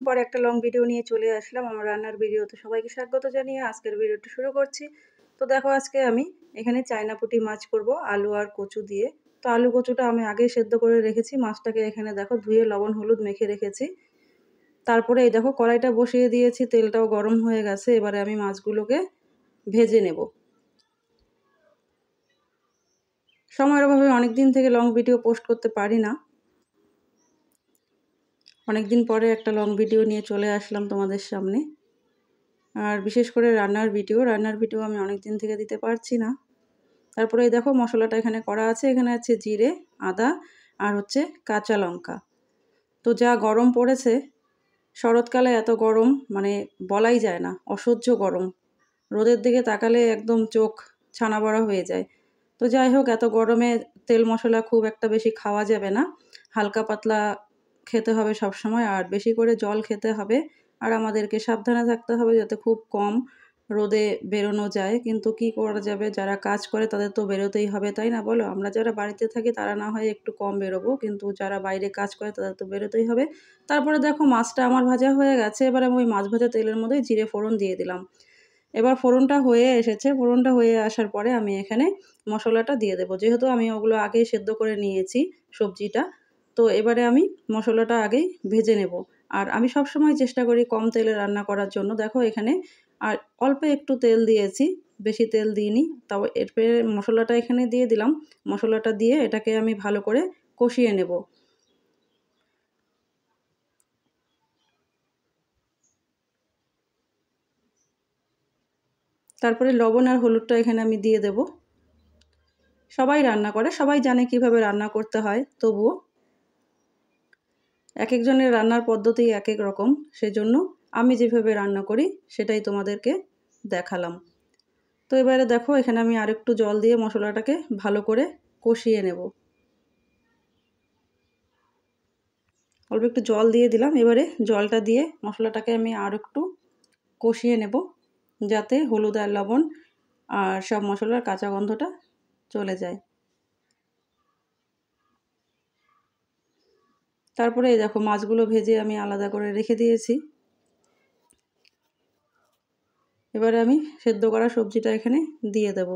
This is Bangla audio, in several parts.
পরে একটা লং ভিডিও নিয়ে চলে আসলাম আমার রান্নার ভিডিওতে। সবাইকে স্বাগত জানিয়ে আজকের ভিডিওটা শুরু করছি। তো দেখো আজকে আমি এখানে চায়না পুঁটি মাছ করব আলু আর কচু দিয়ে। তো আলু কচুটা আমি আগেই সেদ্ধ করে রেখেছি। মাছটাকে এখানে দেখো ধুয়ে লবণ হলুদ মেখে রেখেছি। তারপরে এই দেখো কড়াইটা বসিয়ে দিয়েছি, তেলটাও গরম হয়ে গেছে। এবারে আমি মাছগুলোকে ভেজে নেব। সময়ের অভাবে অনেকদিন থেকে লং ভিডিও পোস্ট করতে পারি না। অনেকদিন পরে একটা লং ভিডিও নিয়ে চলে আসলাম তোমাদের সামনে। আর বিশেষ করে রান্নার ভিডিও আমি অনেক দিন থেকে দিতে পারছি না। তারপরে এই দেখো মশলাটা এখানে করা আছে। এখানে আছে জিরে, আদা আর হচ্ছে কাঁচা লঙ্কা। তো যা গরম পড়েছে, শরৎকালে এত গরম মানে বলাই যায় না, অসহ্য গরম। রোদের দিকে তাকালে একদম চোখ ছানা বড়া হয়ে যায়। তো যাই হোক, এত গরমে তেল মশলা খুব একটা বেশি খাওয়া যাবে না। হালকা পাতলা খেতে হবে সবসময়, আর বেশি করে জল খেতে হবে। আর আমাদেরকে সাবধানে থাকতে হবে যাতে খুব কম রোদে বেরোনো যায়। কিন্তু কি করা যাবে, যারা কাজ করে তাদের তো বেরোতেই হবে, তাই না বলো? আমরা যারা বাড়িতে থাকি তারা না হয় একটু কম বেরোবো, কিন্তু যারা বাইরে কাজ করে তাদের তো বেরোতেই হবে। তারপরে দেখো মাছটা আমার ভাজা হয়ে গেছে। এবার আমি ওই মাছ ভাজা তেলের মধ্যে জিরে ফোড়ন দিয়ে দিলাম। এবার ফোড়নটা হয়ে এসেছে। ফোড়নটা হয়ে আসার পরে আমি এখানে মশলাটা দিয়ে দেবো। যেহেতু আমি ওগুলো আগেই সেদ্ধ করে নিয়েছি সবজিটা, তো এবারে আমি মশলাটা আগেই ভেজে নেব। আর আমি সবসময় চেষ্টা করি কম তেলে রান্না করার জন্য। দেখো এখানে আর অল্প একটু তেল দিয়েছি, বেশি তেল দিইনি। তাও এরপরে মশলাটা এখানে দিয়ে দিলাম। মশলাটা দিয়ে এটাকে আমি ভালো করে কষিয়ে নেব। তারপরে লবণ আর হলুদটা এখানে আমি দিয়ে দেব। সবাই রান্না করে, সবাই জানে কিভাবে রান্না করতে হয়, তবুও একেকজনের রান্নার পদ্ধতি একেক রকম। সেজন্য আমি যেভাবে রান্না করি সেটাই তোমাদেরকে দেখালাম। তো এবারে দেখো এখানে আমি আরেকটু জল দিয়ে মশলাটাকে ভালো করে কষিয়ে নেব। অল্প একটু জল দিয়ে দিলাম। এবারে জলটা দিয়ে মশলাটাকে আমি আরেকটু কষিয়ে নেব, যাতে হলুদ আর লবণ আর সব মশলার কাঁচা গন্ধটা চলে যায়। তারপরে এই দেখো মাছগুলো ভেজে আমি আলাদা করে রেখে দিয়েছি। এবারে আমি সেদ্ধ করা সবজিটা এখানে দিয়ে দেব।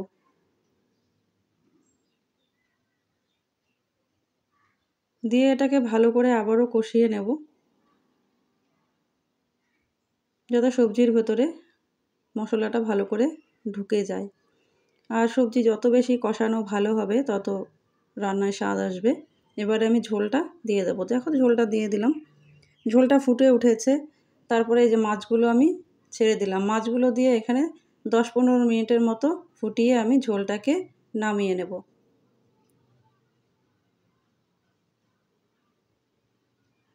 দিয়ে এটাকে ভালো করে আবারও কষিয়ে নেব, যাতে সবজির ভেতরে মশলাটা ভালো করে ঢুকে যায়। আর সবজি যত বেশি কষানো ভালো হবে তত রান্নায় স্বাদ আসবে। এবারে আমি ঝোলটা দিয়ে দেবো। দেখো ঝোলটা দিয়ে দিলাম। ঝোলটা ফুটে উঠেছে। তারপরে এই যে মাছগুলো আমি ছেড়ে দিলাম। মাছগুলো দিয়ে এখানে 10-15 মিনিটের মতো ফুটিয়ে আমি ঝোলটাকে নামিয়ে নেব।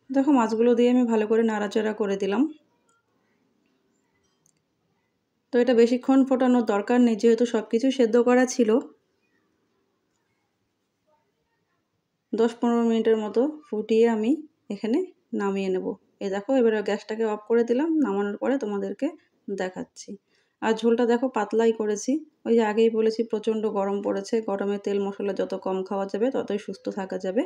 দেখো মাছগুলো দিয়ে আমি ভালো করে নাড়াচাড়া করে দিলাম। তো এটা বেশিক্ষণ ফোটানোর দরকার নেই, যেহেতু সব কিছু সেদ্ধ করা ছিল। 10-15 মিনিটের মতো ফুটিয়ে আমি এখানে নামিয়ে নেব। এই দেখো এবারে গ্যাসটাকে অফ করে দিলাম। নামানোর পরে তোমাদেরকে দেখাচ্ছি। আর ঝোলটা দেখো পাতলাই করেছি। ওই যে আগেই বলেছি প্রচণ্ড গরম পড়েছে। গরমে তেল মশলা যত কম খাওয়া যাবে ততই সুস্থ থাকা যাবে।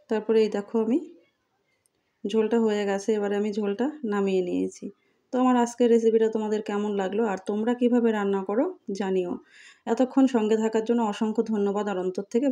তারপরে এই দেখো আমি ঝোলটা হয়ে গেছে। এবারে আমি ঝোলটা নামিয়ে নিয়েছি। তো আমার আজকের রেসিপিটা তোমাদের কেমন লাগলো আর তোমরা কিভাবে রান্না করো জানিও। এতক্ষণ সঙ্গে থাকার জন্য অসংখ্য ধন্যবাদ আর অন্তর থেকে